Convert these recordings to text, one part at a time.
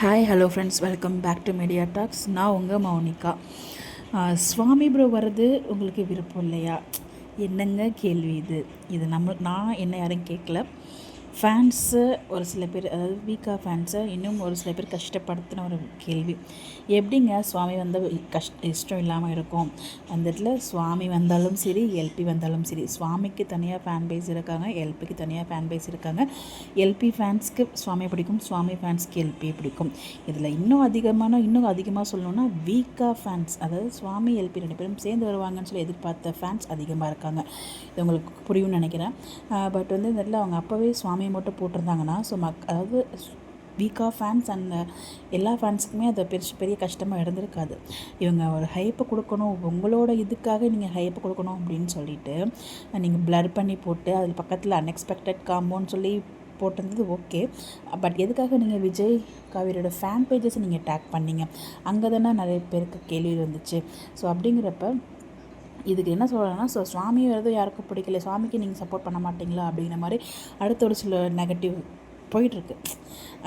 Hi hello friends, welcome back to media talks. நான் உங்கள் மௌனிகா. சுவாமி bro வர்றது உங்களுக்கு விருப்பம் இல்லையா? என்னங்க கேள்வி இது? இது நான் என்ன யாரும் கேட்கல. ஃபேன்ஸு ஒரு சில பேர், அதாவது வீக்கா ஃபேன்ஸை இன்னும் ஒரு சில பேர் கஷ்டப்படுத்தின ஒரு கேள்வி. எப்படிங்க சுவாமி வந்து இஷ்டம் இல்லாமல் இருக்கும்? அந்த இடத்துல சுவாமி வந்தாலும் சரி, எல்பி வந்தாலும் சரி, சுவாமிக்கு தனியாக ஃபேன் பேஸ் இருக்காங்க, எல்பிக்கு தனியாக ஃபேன் பேஸ் இருக்காங்க. எல்பி ஃபேன்ஸ்க்கு சுவாமி பிடிக்கும், சுவாமி ஃபேன்ஸ்க்கு எல்பி பிடிக்கும். இதில் இன்னும் அதிகமாக சொல்லணுன்னா வீக்கா ஃபேன்ஸ், அதாவது சுவாமி எல்பி ரெண்டு பேரும் சேர்ந்து வருவாங்கன்னு சொல்லி எதிர்பார்த்த ஃபேன்ஸ் அதிகமாக இருக்காங்க. இது உங்களுக்கு புரியும்னு நினைக்கிறேன். பட் வந்து இந்த இடத்துல அவங்க அப்போவே சுவாமியை மட்டும் போட்டிருந்தாங்கன்னா, ஸோ அதாவது வீக்கா ஃபேன்ஸ் அண்ட் எல்லா ஃபேன்ஸுக்குமே அது பெரிய கஷ்டமாக இருந்திருக்காது. இவங்க ஒரு ஹைப்பை கொடுக்கணும், உங்களோட இதுக்காக நீங்கள் ஹைப்பை கொடுக்கணும் அப்படின்னு சொல்லிட்டு நீங்கள் பிளர் பண்ணி போட்டு அதில் பக்கத்தில் அன்எக்ஸ்பெக்டட் காம்போன்னு சொல்லி போட்டிருந்தது ஓகே. பட் எதுக்காக நீங்கள் விஜய் காவேரியோட ஃபேன் பேஜஸை நீங்கள் டேக் பண்ணீங்க? அங்கே தானே நிறைய பேருக்கு கேள்வி வந்துச்சு. ஸோ அப்படிங்கிறப்ப இதுக்கு என்ன சொல்லலாம்னா, ஸோ சுவாமி வரது யாருக்கும் பிடிக்கல, சுவாமிக்கு நீங்கள் சப்போர்ட் பண்ண மாட்டிங்களா அப்படிங்கிற மாதிரி அடுத்த ஒரு சில நெகட்டிவ் போயிட்டுருக்கு.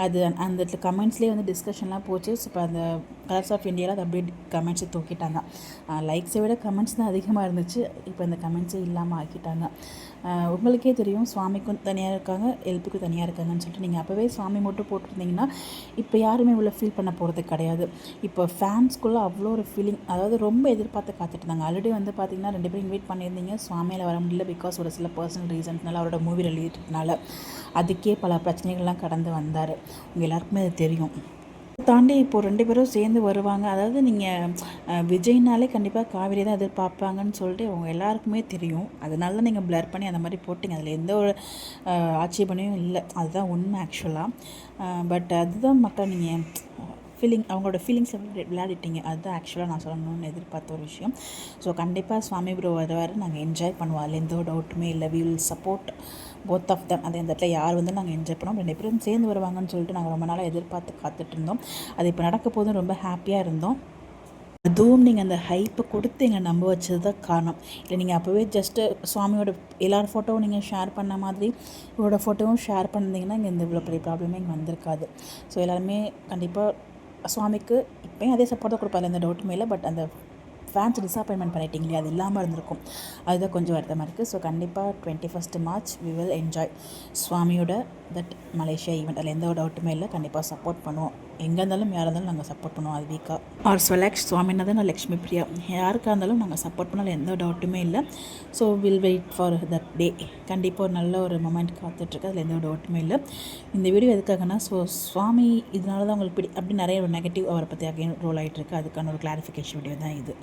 அது அந்த கமெண்ட்ஸ்லேயே வந்து டிஸ்கஷன்லாம் போச்சு. ஸோ இப்போ அந்த கலர்ஸ் ஆஃப் இந்தியாவில் அது அப்படியே கமெண்ட்ஸை தூக்கிட்டாங்க. லைக்ஸை விட கமெண்ட்ஸ் தான் அதிகமாக இருந்துச்சு. இப்போ அந்த கமெண்ட்ஸே இல்லாமல் ஆக்கிட்டாங்க. உங்களுக்கே தெரியும், சுவாமிக்கும் தனியாக இருக்காங்க, எல்பிக்கும் தனியாக இருக்காங்கன்னு சொல்லிட்டு நீங்கள் அப்போவே சுவாமி மட்டும் போட்டிருந்தீங்கன்னா இப்போ யாருமே இவ்வளோ ஃபீல் பண்ண போகிறது கிடையாது. இப்போ ஃபேன்ஸ்குள்ளே அவ்வளோ ஒரு ஃபீலிங், அதாவது ரொம்ப எதிர்பார்த்து காத்துட்டு இருந்தாங்க. ஆல்ரெடி வந்து பார்த்திங்கன்னா 2 பேரும் இன்வைட் பண்ணியிருந்தீங்க, சுவாமியில் வர முடியல, பிகாஸ் ஒரு சில பர்சனல் ரீசன்ஸ்னால, அவரோட மூவி ரிலீஸ்னால. அதுக்கே பல பிரச்சனைகள்லாம் கடந்து வந்தார். உங்கள் எல்லாருக்குமே அது தெரியும். தாண்டி இப்போது 2 பேரும் சேர்ந்து வருவாங்க. அதாவது நீங்கள் விஜய்னாலே கண்டிப்பாக காவேரி தான் எதிர்பார்ப்பாங்கன்னு சொல்லிட்டு அவங்க எல்லாருக்குமே தெரியும். அதனால தான் நீங்கள் பிளர் பண்ணி அந்த மாதிரி போட்டிங்க. அதில் எந்த ஒரு ஆட்சேபனையும் இல்லை. அதுதான் உண்மை ஆக்சுவலாக. பட் அதுதான் மக்கள் நீங்கள் அவங்களோட ஃபீலிங்ஸை விளையாடிட்டீங்க. அதுதான் ஆக்சுவலாக நான் சொல்லணும்னு எதிர்பார்த்த ஒரு விஷயம். ஸோ கண்டிப்பாக சுவாமி ப்ரோ வருவார், நாங்கள் என்ஜாய் பண்ணுவோம். அதில் எந்த ஒரு டவுட்டுமே இல்லை. We will support both of them. அது இந்த இடத்துல யார் வந்து நாங்கள் என்ஜாய் பண்ணோம். 2 பேரும் சேர்ந்து வருவாங்கன்னு சொல்லிட்டு நாங்கள் ரொம்ப நாளாக எதிர்பார்த்து காத்துட்டு இருந்தோம். அது இப்போ நடக்க போதும் ரொம்ப ஹாப்பியாக இருந்தோம். அதுவும் நீங்கள் அந்த ஹைப்பை கொடுத்து எங்களை நம்ப வச்சது தான் காரணம். இல்லை நீங்கள் அப்போவே ஜஸ்ட்டு சுவாமியோட எல்லார் ஃபோட்டோவும் நீங்கள் ஷேர் பண்ண மாதிரி இவரோட ஃபோட்டோவும் ஷேர் பண்ணிங்கன்னா இங்கே இந்த இவ்வளோ பெரிய ப்ராப்ளமே இங்கே வந்திருக்காது. ஸோ எல்லாருமே கண்டிப்பாக சுவாமிக்கு இப்போயும் அதே சப்போர்ட் தான் கொடுப்பாரு, எந்த டவுட்டுமே இல்லை. பட் அந்த ஃபேன்ஸ் டிஸப்பாயின்மெண்ட் பண்ணிட்டீங்களே, அது இல்லாமல் இருந்திருக்கும். அதுதான் கொஞ்சம் வருத்தமாக இருக்குது. ஸோ கண்டிப்பாக 21st March we will enjoy சுவாமியோட தட் மலேசியா ஈவெண்ட். அதில் எந்த ஒரு டவுட்டுமே இல்லை. கண்டிப்பாக சப்போர்ட் பண்ணுவோம். எங்கே இருந்தாலும் யாராக இருந்தாலும் நாங்கள் சப்போர்ட் பண்ணுவோம். அது வீக்கா ஆர் ஸ்வலாக்ஸ் சுவாமின்னா தான் நான் லக்ஷ்மி பிரியா, யாருக்காக இருந்தாலும் நாங்கள் சப்போர்ட் பண்ணாலும் எந்த டவுட்டுமே இல்லை. So will wait for that day. கண்டிப்பாக ஒரு நல்ல ஒரு மொமெண்ட் காத்துட்ருக்கு. அதில் எந்த ஒரு டவுட்டுமே இல்லை. இந்த வீடியோ எதுக்காகனா, ஸோ சுவாமி இதனால தான் உங்களுக்கு அப்படி நிறைய ஒரு நெகட்டிவ் அவரை பற்றி அகைன் ரோல் ஆகிட்டு இருக்குது. அதுக்கான ஒரு கிளாரிஃபிகேஷன் வீடியோ தான் இது.